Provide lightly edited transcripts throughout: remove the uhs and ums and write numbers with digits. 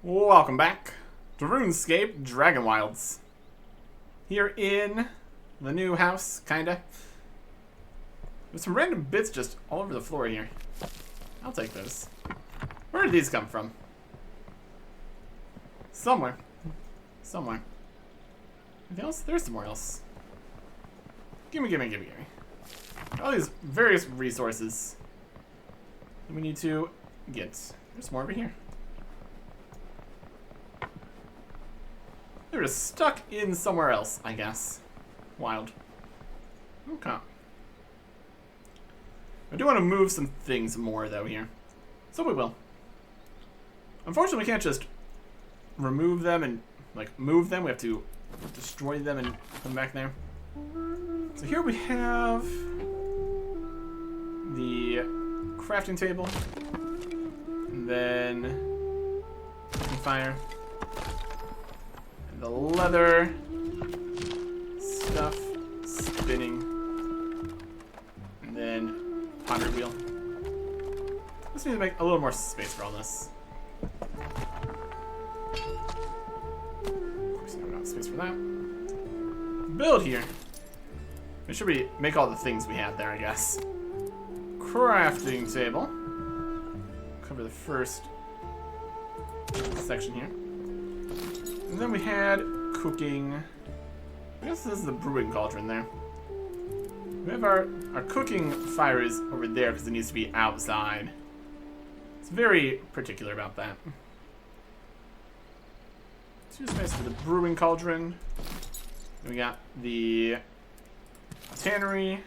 Welcome back to RuneScape Dragonwilds. Here in the new house, kinda. There's some random bits just all over the floor here. I'll take those. Where did these come from? Somewhere. Somewhere. Anything else? There's somewhere else. Gimme. All these various resources that we need to get. There's more over here. They're just stuck in somewhere else, I guess. Wild. Okay. I do want to move some things more, though, here. So we will. Unfortunately, we can't just remove them and, like, move them. We have to destroy them and come back there. So here we have the crafting table. And then fire. The leather stuff, spinning, and then pottery wheel. Just need to make a little more space for all this. Of course, I don't have space for that. Build here. Make sure we make all the things we had there, I guess. Crafting table. Cover the first section here. And then we had cooking. I guess this is the brewing cauldron there. We have our cooking fire is over there because it needs to be outside. It's very particular about that. 2 space for the brewing cauldron. Then we got the tannery.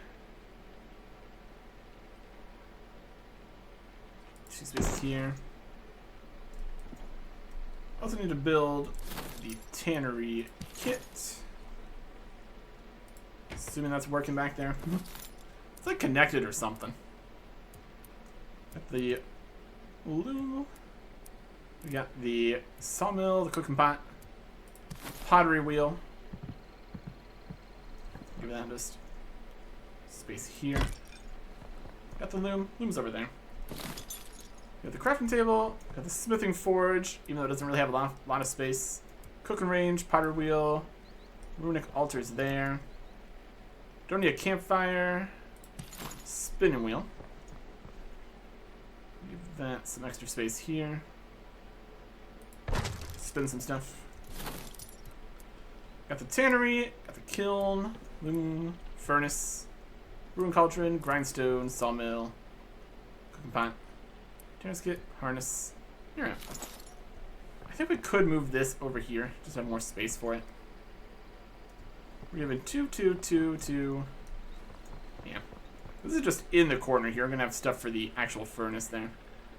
2 spaces here. Also need to build the tannery kit. Assuming that's working back there. It's like connected or something. Got the loom. We got the sawmill, the cooking pot, pottery wheel. Give that just space here. Got the loom. Loom's over there. We have the crafting table, got the smithing forge, even though it doesn't really have a lot of space. Cooking range, pottery wheel, runic altars there. Don't need a campfire. Spinning wheel. Give that some extra space here. Spin some stuff. Got the tannery, got the kiln, loom, furnace, brewing cauldron, grindstone, sawmill, cooking pot. Kit, harness. Here. I think we could move this over here. Just have more space for it. We're given 2, 2, 2, 2. Yeah. This is just in the corner here. We're going to have stuff for the actual furnace there.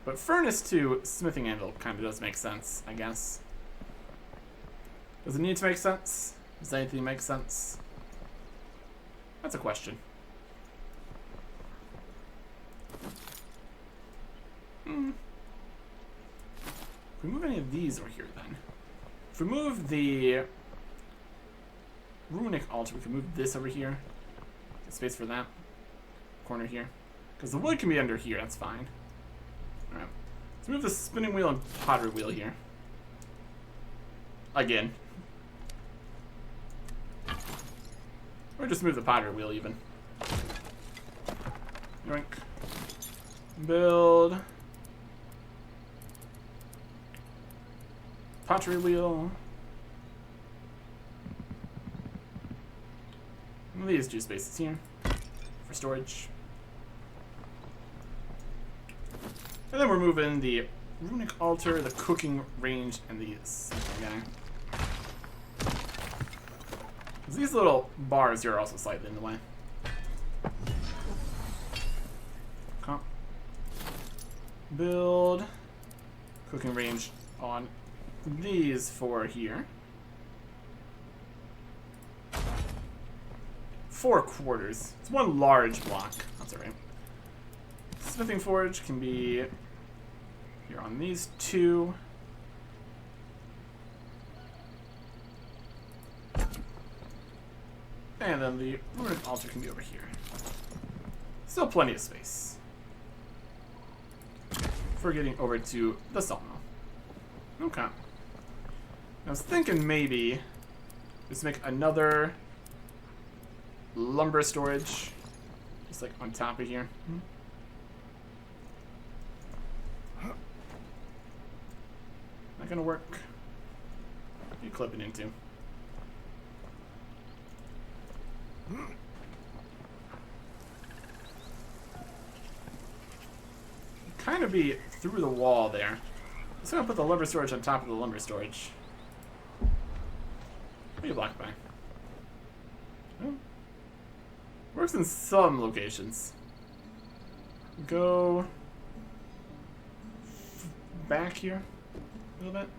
But furnace to smithing anvil kind of does make sense, I guess. Does it need to make sense? Does anything make sense? That's a question. If we move any of these over here, then. If we move the runic altar, we can move this over here. Get space for that corner here. Because the wood can be under here, that's fine. Alright. Let's move the spinning wheel and pottery wheel here. Again. Or just move the pottery wheel, even. Yoink. Build. Pottery wheel. And these 2 spaces here for storage. And then we're moving the runic altar, the cooking range, and the guy. These little bars here are also slightly in the way. Okay. Build cooking range on these 4 here. 4 quarters. It's 1 large block. That's alright. Smithing forge can be here on these 2. And then the runic altar can be over here. Still plenty of space. For getting over to the sawmill. Okay. I was thinking maybe just make another lumber storage, just like on top of here. Not gonna work. What are you clipping into? Kind of be through the wall there. I'm just gonna put the lumber storage on top of the lumber storage. What are you blocked by? Oh. Works in some locations. Go back here a little bit.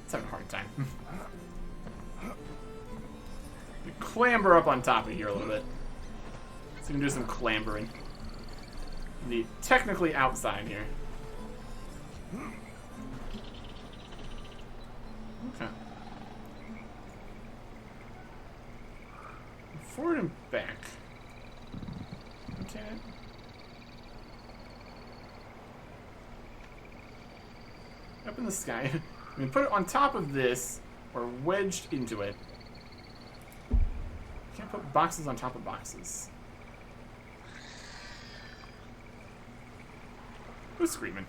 It's having a hard time. Clamber up on top of here a little bit. So you can do some clambering. The technically outside here. Okay. Forward and back. Okay. Up in the sky. I mean, put it on top of this or wedged into it. Can't put boxes on top of boxes. Who's screaming?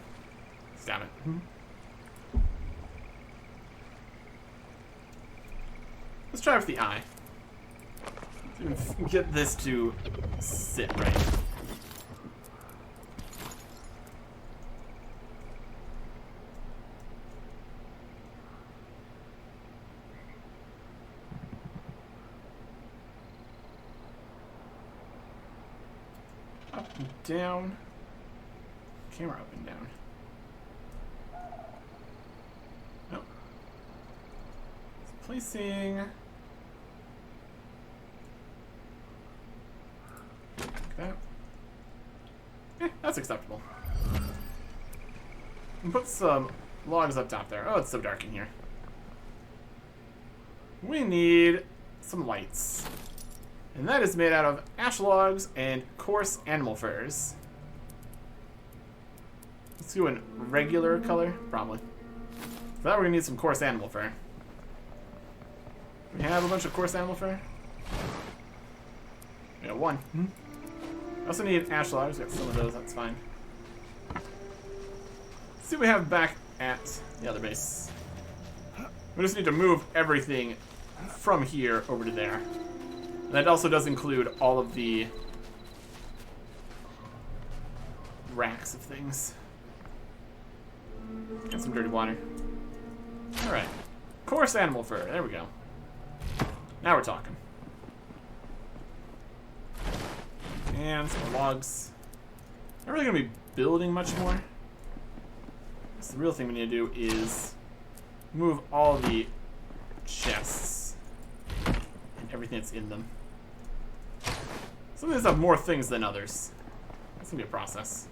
Stab it. Let's try with the eye. Get this to sit right. Up and down. Camera up and down. Nope. Placing. Like that. That's acceptable. And put some logs up top there. Oh, it's so dark in here. We need some lights. And that is made out of ash logs and coarse animal furs. Let's do a regular color, probably. For that, we're gonna need some coarse animal fur. We have a bunch of coarse animal fur. We got one. I also need ash logs. We got some of those. That's fine. Let's see what we have back at the other base. We just need to move everything from here over to there. And that also does include all of the racks of things. Got some dirty water. Alright. Coarse animal fur. There we go. Now we're talking. And some more logs. Not really going to be building much more. So the real thing we need to do is move all the chests and everything that's in them. Some of these have more things than others. That's going to be a process.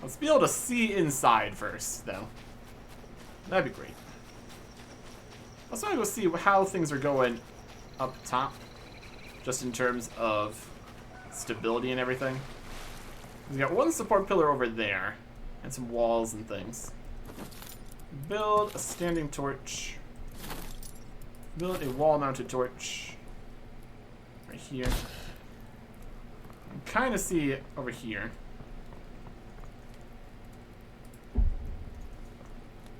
Let's be able to see inside first, though. That'd be great. I also want to go see how things are going up top, just in terms of stability and everything. We got one support pillar over there, and some walls and things. Build a standing torch. Build a wall-mounted torch. Right here. Kind of see it over here.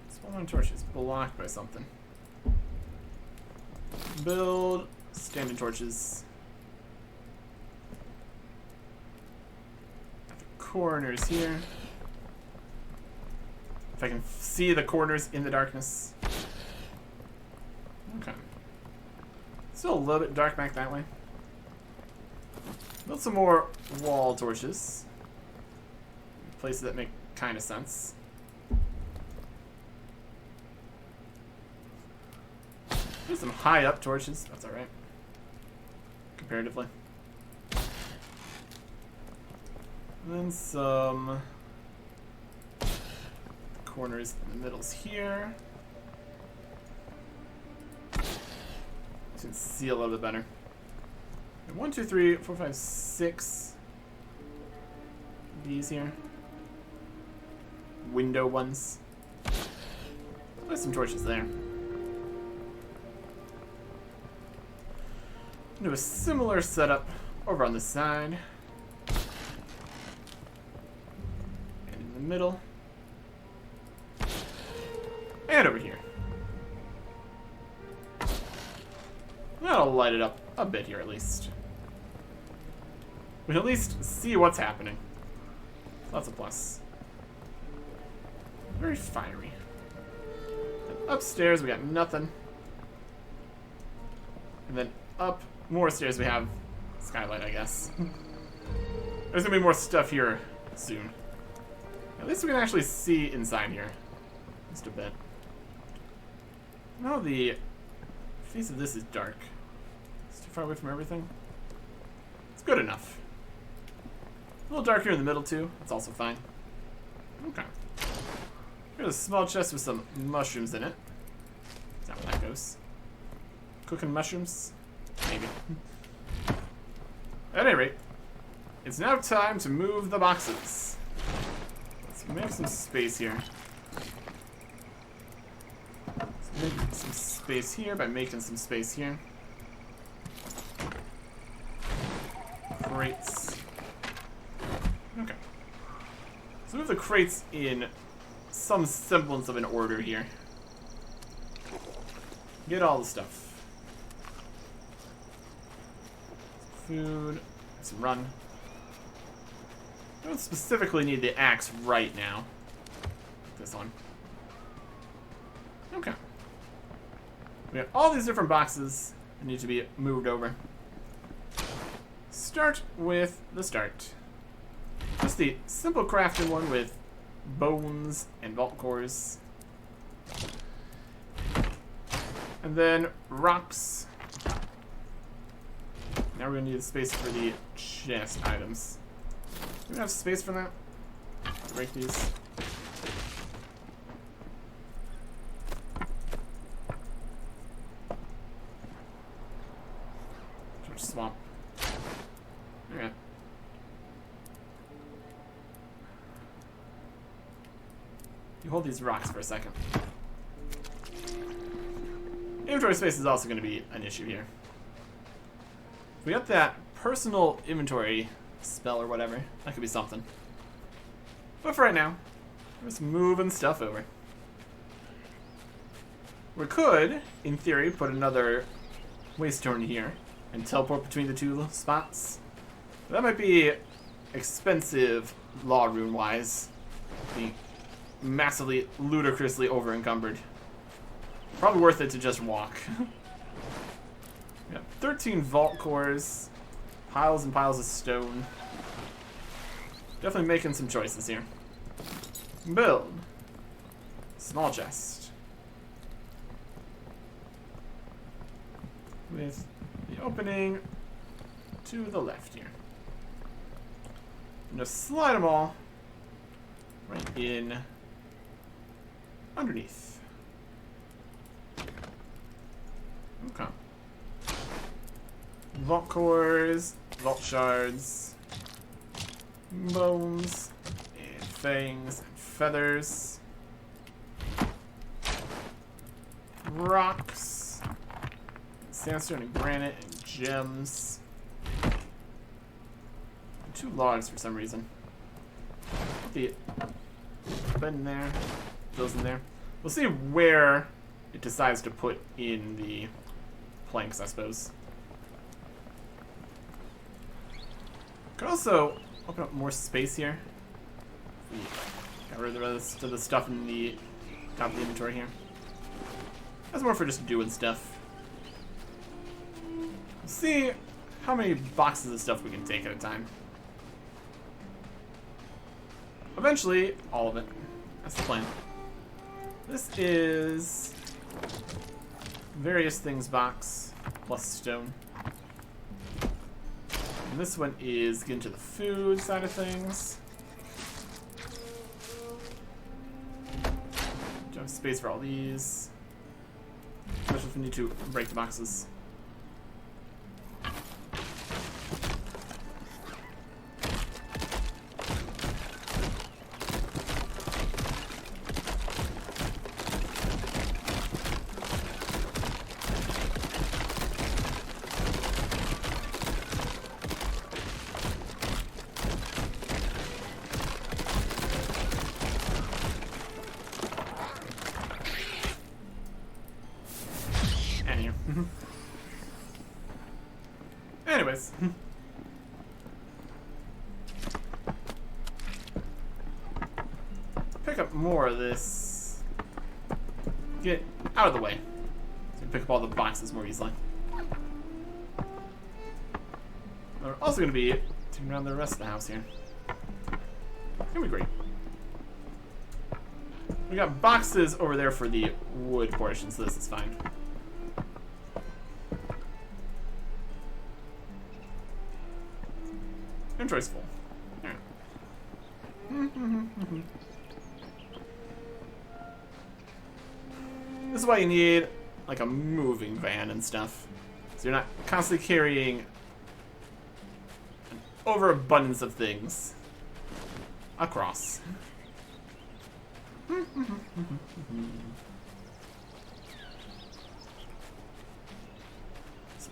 This wall-mounted torch is blocked by something. Build standing torches. At the corners here. If I can see the corners in the darkness. Okay. Still a little bit dark back that way. Build some more wall torches. Places that make kind of sense. There's some high up torches. That's alright. Comparatively. And then some corners in the middles here. You can see a little bit better. 1, 2, 3, 4, 5, 6. These here. Window ones. There's some torches there. Do a similar setup over on this side. And in the middle. And over here. That'll light it up a bit here at least. We can at least see what's happening. That's a plus. Very fiery. And upstairs we got nothing. And then up more stairs we have skylight, I guess. There's gonna be more stuff here soon. At least we can actually see inside here. Just a bit. Now the face of this is dark. It's too far away from everything. It's good enough. A little darker in the middle too. That's also fine. Okay. Here's a small chest with some mushrooms in it. Is that where that goes? Cooking mushrooms? Maybe. At any rate, it's now time to move the boxes. Let's make some space here. Let's make some space here by making some space here. Crates. Okay. So move the crates in some semblance of an order here. Get all the stuff. Food. Some run. I don't specifically need the axe right now. This one. Okay. We have all these different boxes that need to be moved over. Start with the start. Just the simple crafting one with bones and vault cores. And then rocks. Now we're gonna need space for the chest items. Do we have space for that? Break these. Torch swamp. Alright. You hold these rocks for a second. Inventory space is also going to be an issue here. If we got that personal inventory spell or whatever, that could be something. But for right now, we're just moving stuff over. We could, in theory, put another waste turn here and teleport between the two spots. But that might be expensive law rune wise. Be massively, ludicrously over encumbered. Probably worth it to just walk. We got 13 vault cores, piles and piles of stone. Definitely making some choices here. Build. Small chest. With the opening to the left here. And just slide them all right in underneath. Okay. Vault cores, vault shards, bones, and fangs, and feathers, rocks, sandstone and granite, and gems. And 2 logs for some reason. Put the bed in there, those in there. We'll see where it decides to put in the planks, I suppose. Could also open up more space here. We got rid of the rest of the stuff in the top of the inventory here. That's more for just doing stuff. Let's see how many boxes of stuff we can take at a time. Eventually, all of it. That's the plan. This is various things box plus stone. And this one is getting to the food side of things. Don't have space for all these. Especially if we need to break the boxes. Anyways. Pick up more of this. Get out of the way. So you pick up all the boxes more easily. We're also going to be taking around the rest of the house here. Here we great. We got boxes over there for the wood portion, so this is fine. Inventory's full. Alright. This is why you need like a moving van and stuff. So you're not constantly carrying an overabundance of things across. Some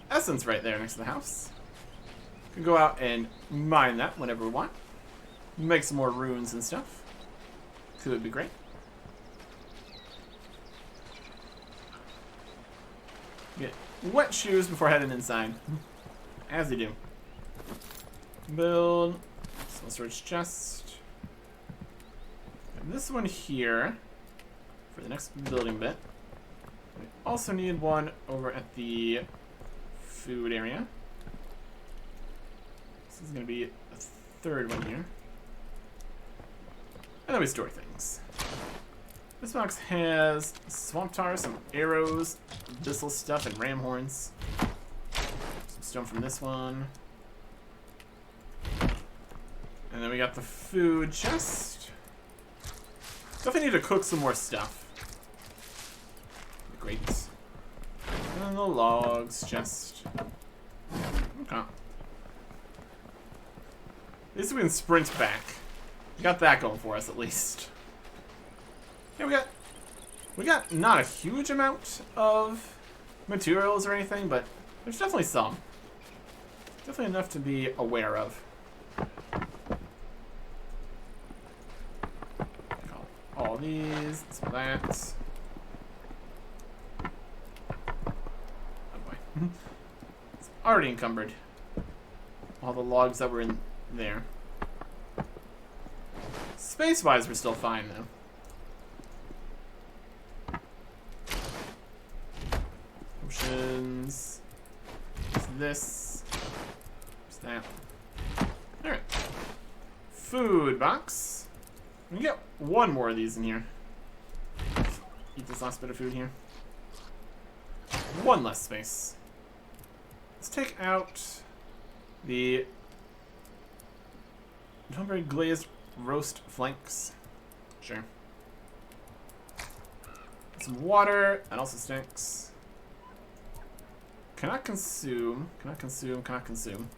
essence right there next to the house. We can go out and mine that whenever we want. Make some more runes and stuff. Could be great. Get wet shoes before heading inside. As you do. Build. Small storage chest. And this one here for the next building bit. We also need one over at the food area. This is going to be a third one here. And then we store things. This box has swamp tar, some arrows, abyssal stuff, and ram horns. Some stone from this one. And then we got the food chest. Definitely need to cook some more stuff. Great. And then the logs chest. Okay. At least we can sprint back. We got that going for us, at least. Yeah, we got not a huge amount of materials or anything, but there's definitely some. Definitely enough to be aware of. All these, some of that. Oh boy. It's already encumbered. All the logs that were in there. Space-wise, we're still fine, though. Potions. There's this. There's that. Alright. Food box. We can get one more of these in here. Eat this last bit of food here. One less space. Let's take out the Dunbury glazed roast flanks. Sure. Some water. That also stinks. Cannot consume. Cannot consume. Cannot consume.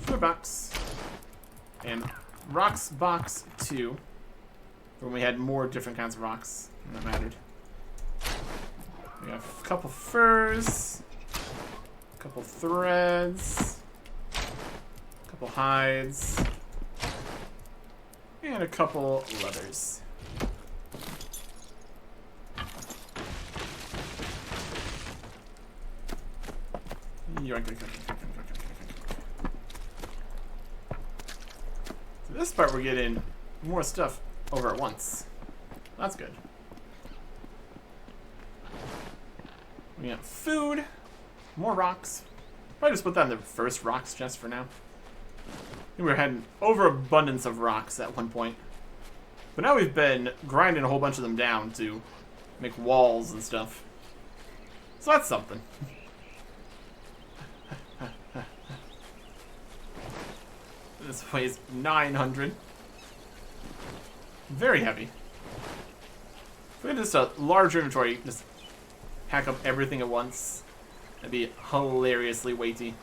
Food box. And rocks box 2. When we had more different kinds of rocks. And that mattered. We have a couple furs. A couple threads. A couple hides. And a couple leathers. So this part we're getting more stuff over at once. That's good. We got food, more rocks. Probably just put that in the first rocks chest for now. We were having overabundance of rocks at one point. But now we've been grinding a whole bunch of them down to make walls and stuff. So that's something. This weighs 900. Very heavy. If we had just a larger inventory, just hack up everything at once, that'd be hilariously weighty.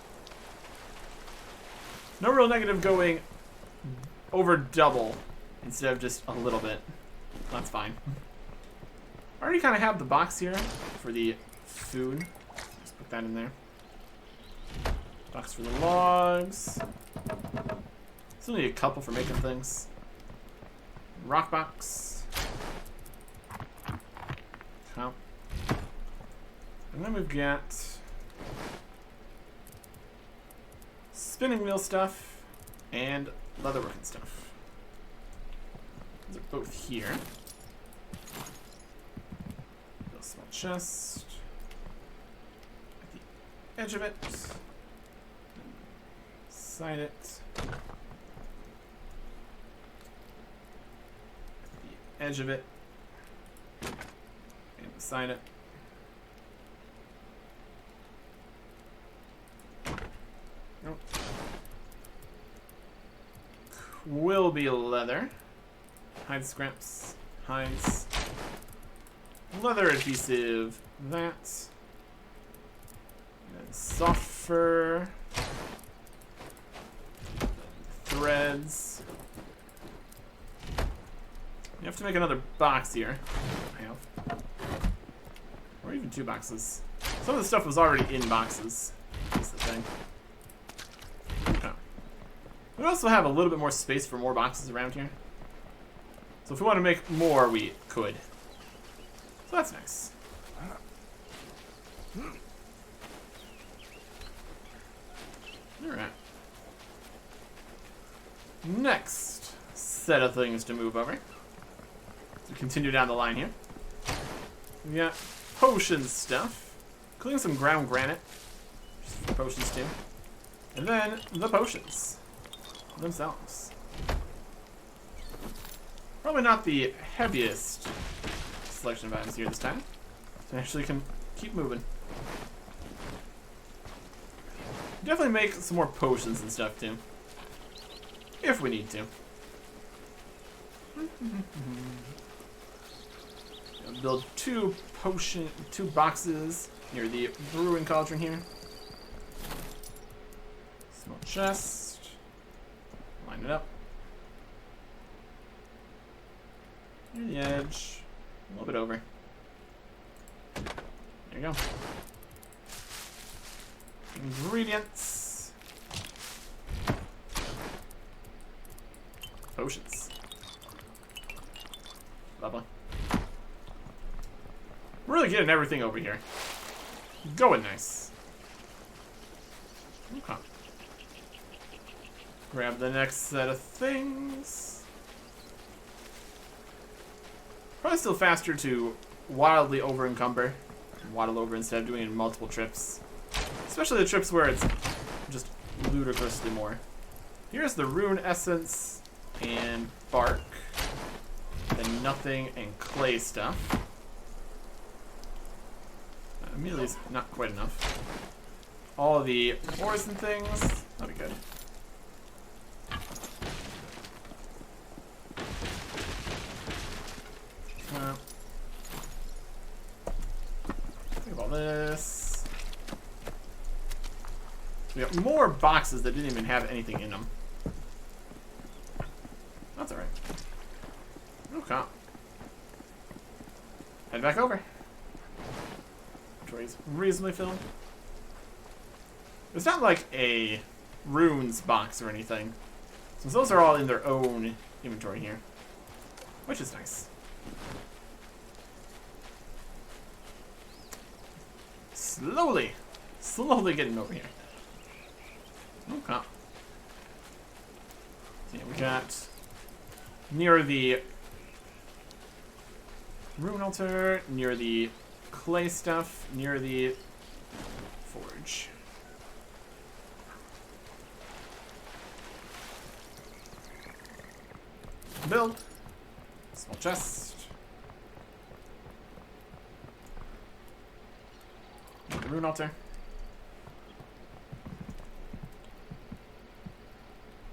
No real negative going over double instead of just a little bit. That's fine. I already kind of have the box here for the food. Just put that in there. Box for the logs. Still need a couple for making things. Rock box. Okay. And then we've got spinning wheel stuff and leatherworking stuff. Those are both here. A small chest. At the edge of it. Side it. At the edge of it. And beside it. Nope. Will be leather. Hide scraps. Hides. Leather adhesive. That. And soft fur. Threads. You have to make another box here. I have. Or even 2 boxes. Some of the stuff was already in boxes. That's the thing. Okay. We also have a little bit more space for more boxes around here. So if we want to make more, we could. So that's nice. Alright. Next set of things to move over. So continue down the line here. We got potion stuff. Including some ground granite. Just for potions too. And then the potions themselves. Probably not the heaviest selection of items here this time. So actually can keep moving. Definitely make some more potions and stuff too. If we need to. Build 2 boxes near the brewing cauldron here. Small chest. Line it up. Near the edge. A little bit over. There you go. Ingredients. Potions. Lovely. We're really getting everything over here. Going nice. Okay. Grab the next set of things. Probably still faster to wildly over encumber. Waddle over instead of doing it in multiple trips. Especially the trips where it's just ludicrously more. Here's the rune essence and bark. Then nothing and clay stuff. Immediately not quite enough. All of the ores and things. That'll be good. Think about this. We got more boxes that didn't even have anything in them. That's alright. Okay. Head back over. Inventory's reasonably filled. It's not like a runes box or anything. Since those are all in their own inventory here. Which is nice. Slowly getting over here. Okay. So yeah, we got near the rune altar, near the clay stuff, near the forge. Build. Small chest. The rune altar.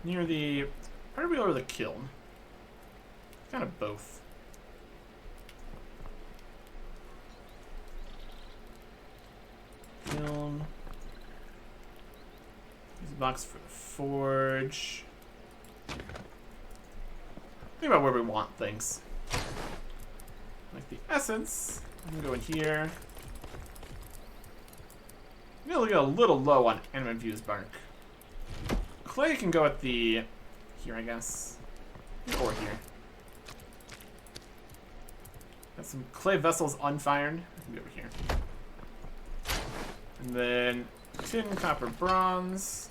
Near the part of wheel or the kiln? Kind of both. Kiln. Use a box for the forge. Think about where we want things. Like the essence. I'm gonna go in here. I'm gonna get a little low on enema-infused bark. Clay can go at the... here, I guess. Or here. Got some clay vessels unfired. I can go over here. And then tin, copper, bronze.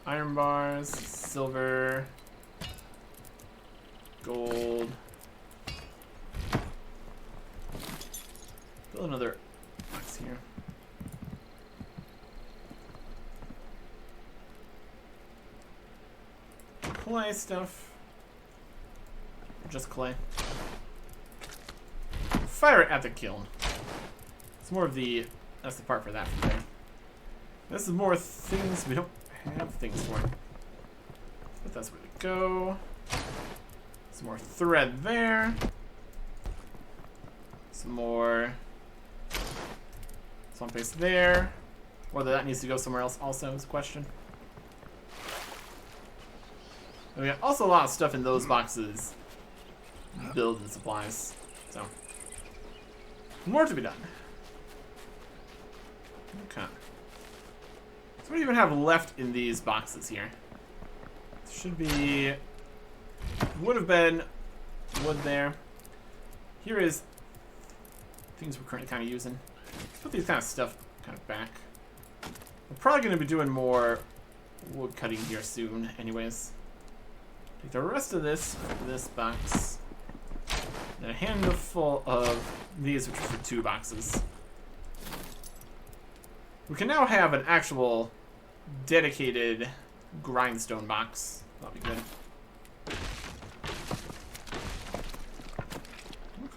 Iron bars, silver, gold. Build another box here. Clay stuff. Just clay. Fire it at the kiln. It's more of the... That's the part for that from there. This is more things we don't have things for. But that's where they go. Some more thread there. Some more swamp paste there. Whether that needs to go somewhere else also is a question. And we got also a lot of stuff in those boxes. Build and supplies. So more to be done. Okay. So what do you even have left in these boxes here? Should be... Would have been wood there. Here is things we're currently kind of using. Let's put these kind of stuff kind of back. We're probably going to be doing more wood cutting here soon anyways. Take the rest of this box. And a handful of these, which are for 2 boxes. We can now have an actual dedicated grindstone box. That'll be good.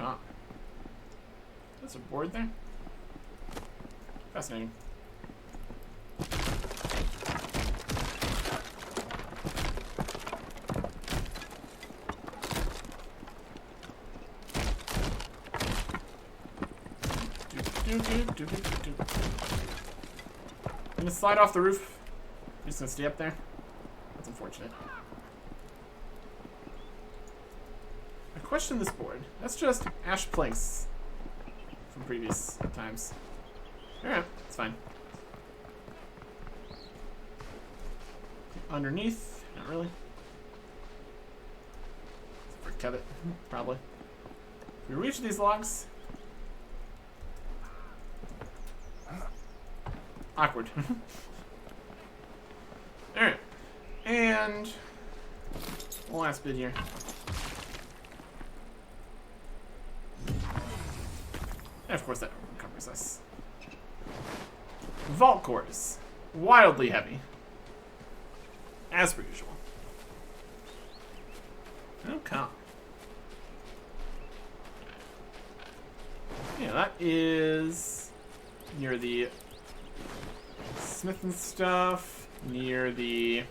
Okay. There's a board there? Fascinating. I'm gonna slide off the roof. I'm just gonna stay up there. That's unfortunate. I question this board. That's just ash planks from previous times. Alright, it's fine. Underneath, not really. For Kevin, probably. If we reach these logs. Awkward. Alright. And last bit here. And of course that covers us. Vault cores. Wildly heavy. As per usual. Okay. Yeah, that is near the smith and stuff, near the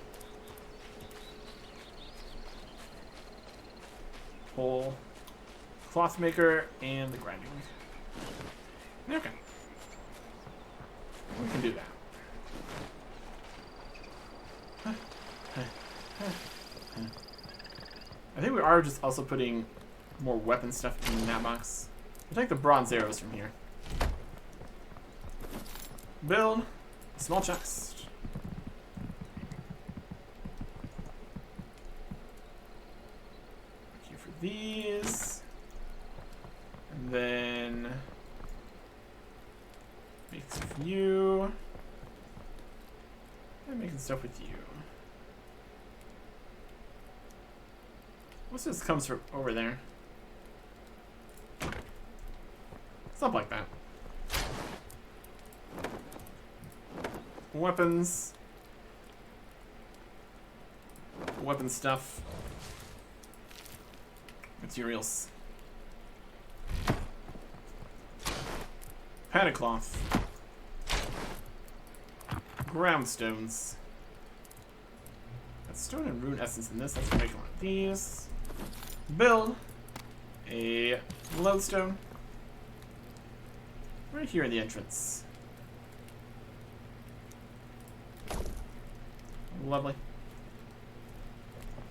whole cloth maker and the grinding. Okay. We can do that. I think we are just also putting more weapon stuff in that box. We'll take the bronze arrows from here. Build a small chest. Here for these. And then make stuff with you. And making stuff with you. What's this comes from over there? Stuff like that. Weapons. Weapon stuff. Materials. Padded cloth. Groundstones. That's stone and rune essence in this. Let's make one of these. Build a lodestone right here in the entrance. Lovely.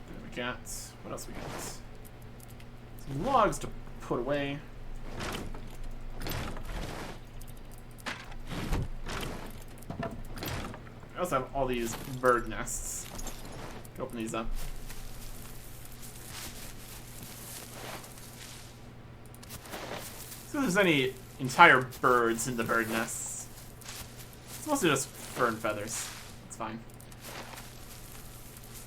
Then we got, what else we got? Some logs to put away. I also have all these bird nests. Open these up. See if there's any entire birds in the bird nests. It's mostly just fur and feathers. It's fine.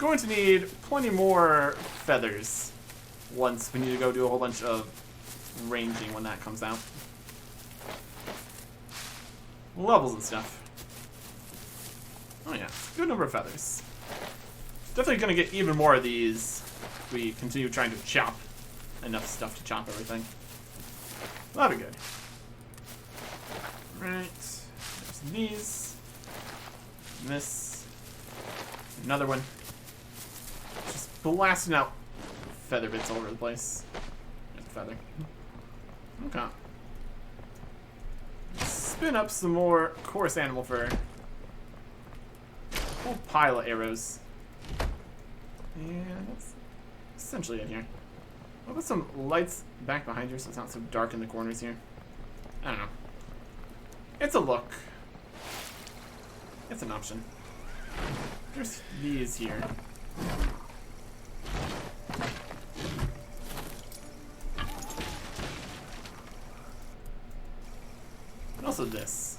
going to need plenty more feathers once we need to go do a whole bunch of ranging when that comes out. Levels and stuff. Oh yeah, good number of feathers. Definitely gonna get even more of these if we continue trying to chop enough stuff to chop everything. That'll be good. Right. There's these. And this. Another one. Just blasting out feather bits all over the place. There's a feather. Okay. Spin up some more coarse animal fur. A whole pile of arrows. And that's essentially it here. I'll put some lights back behind here so it's not so dark in the corners here. I don't know. It's a look. It's an option. There's these here. And also this.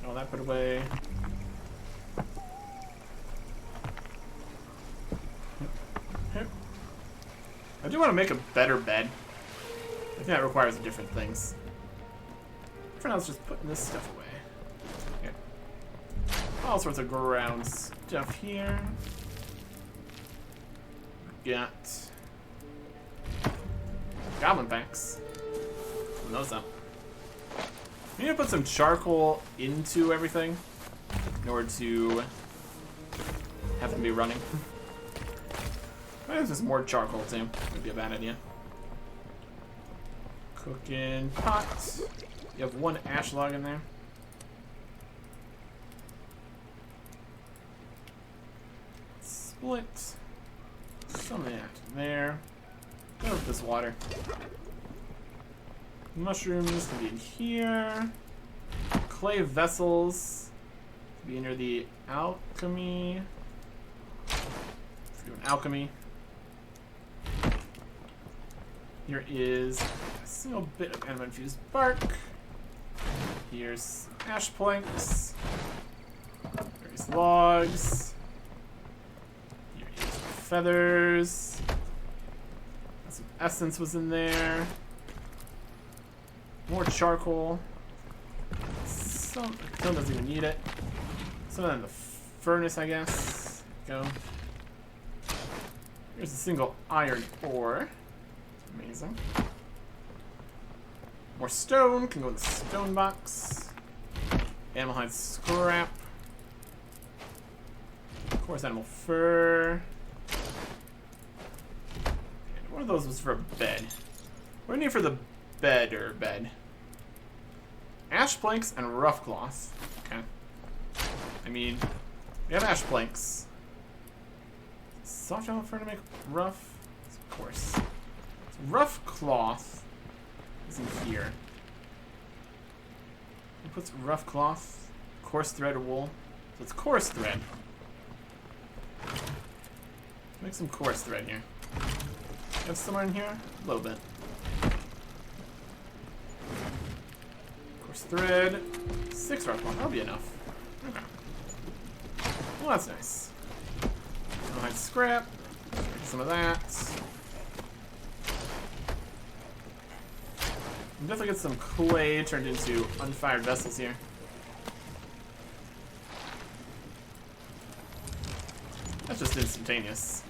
All that put away. I do want to make a better bed. I think that requires different things. For now, let's just put this stuff away. Okay. All sorts of ground stuff here. We got goblin packs. Open those up. We need to put some charcoal into everything in order to have them be running. Maybe just more charcoal too. Would be a bad idea. Cooking pot. You have one ash log in there. Split some of that there. Go with this water. Mushrooms can be in here. Clay vessels can be near the alchemy. Let's do an alchemy. Here is a single bit of animal infused bark. Here's ash planks. Various logs. Here is feathers. Some essence was in there. More charcoal. Some doesn't even need it. Some of that in the furnace, I guess. Go. Here's a single iron ore. Amazing. More stone. Can go in the stone box. Animal hide scrap. Of course, animal fur. And one of those was for a bed. What do we need for the bed or bed? Ash planks and rough cloth. Okay. I mean, we have ash planks. Soft animal fur to make rough? Of course. So rough cloth is in here. It puts rough cloth, coarse thread or wool. So it's coarse thread. Make some coarse thread here. Got somewhere in here? A little bit. Coarse thread. 6 rough cloth. That'll be enough. Okay. Well, that's nice. I'll hide scrap. Some of that. I'll definitely get some clay turned into unfired vessels here. That's just instantaneous.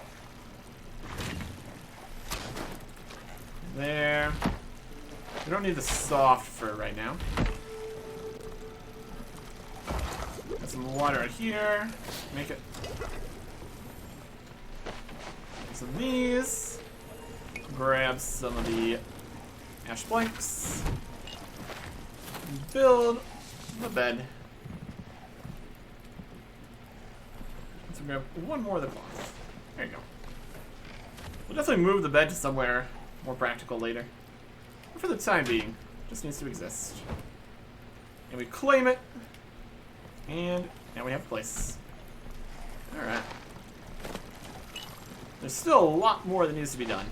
There. We don't need the soft fur right now. Got some water out here. Make it. Some of these. Grab some of the ash planks. And build the bed. Let's grab one more of the cloth. There you go. We'll definitely move the bed to somewhere more practical later. But for the time being, it just needs to exist. And we claim it. And now we have a place. Alright. There's still a lot more that needs to be done.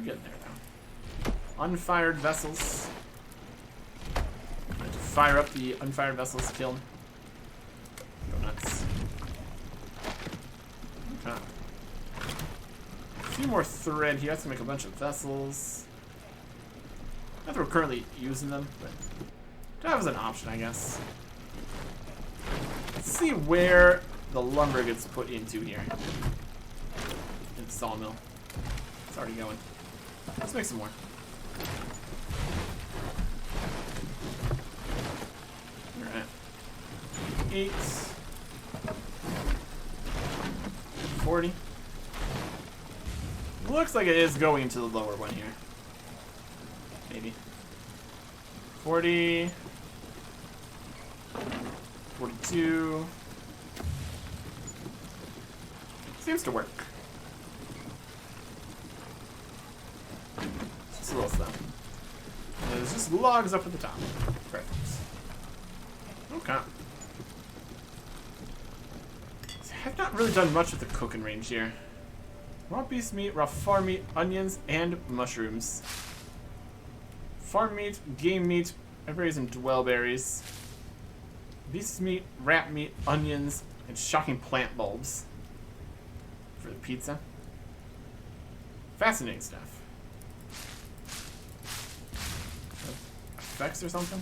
getting there, though. Unfired vessels. I have to fire up the unfired vessels to kill them. Go nuts. Okay. A few more thread here. I have to make a bunch of vessels. Not that we're currently using them, but that was an option, I guess. Let's see where the lumber gets put into here. In the sawmill. It's already going. Let's make some more. Alright. 8. 40. Looks like it is going to the lower one here. Maybe. 40. 42. Seems to work. Just a little stuff. There's just logs up at the top. Perfect. Okay. So I have not really done much with the cooking range here. Raw beast meat, raw farm meat, onions, and mushrooms. Farm meat, game meat, berries and dwellberries. Beast meat, rat meat, onions, and shocking plant bulbs. For the pizza. Fascinating stuff. Effects or something?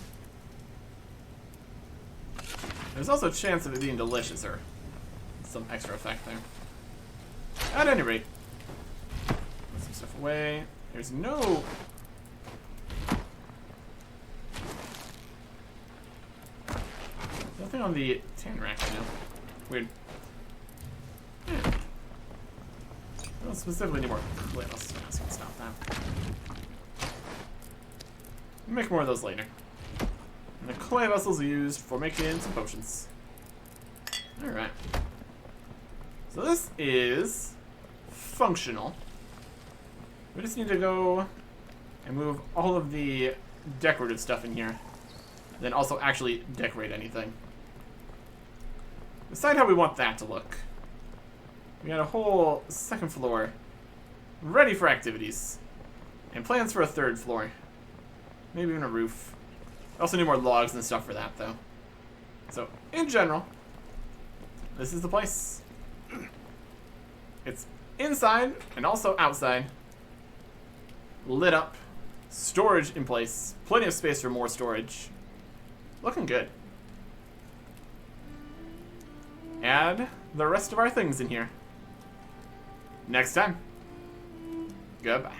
There's also a chance of it being delicious or some extra effect there. At any rate, put some stuff away. There's no... Nothing on the tan rack right now. Weird. Yeah. I don't specifically need more clay vessels. So I can stop that. Make more of those later. And the clay vessels are used for making some potions. Alright. So this is functional. We just need to go and move all of the decorative stuff in here. Then also actually decorate anything. Decide how we want that to look. We got a whole second floor ready for activities. And plans for a third floor. Maybe even a roof. I also need more logs and stuff for that, though. So, in general, this is the place. It's inside and also outside. Lit up. Storage in place. Plenty of space for more storage. Looking good. Add the rest of our things in here. Next time. Goodbye.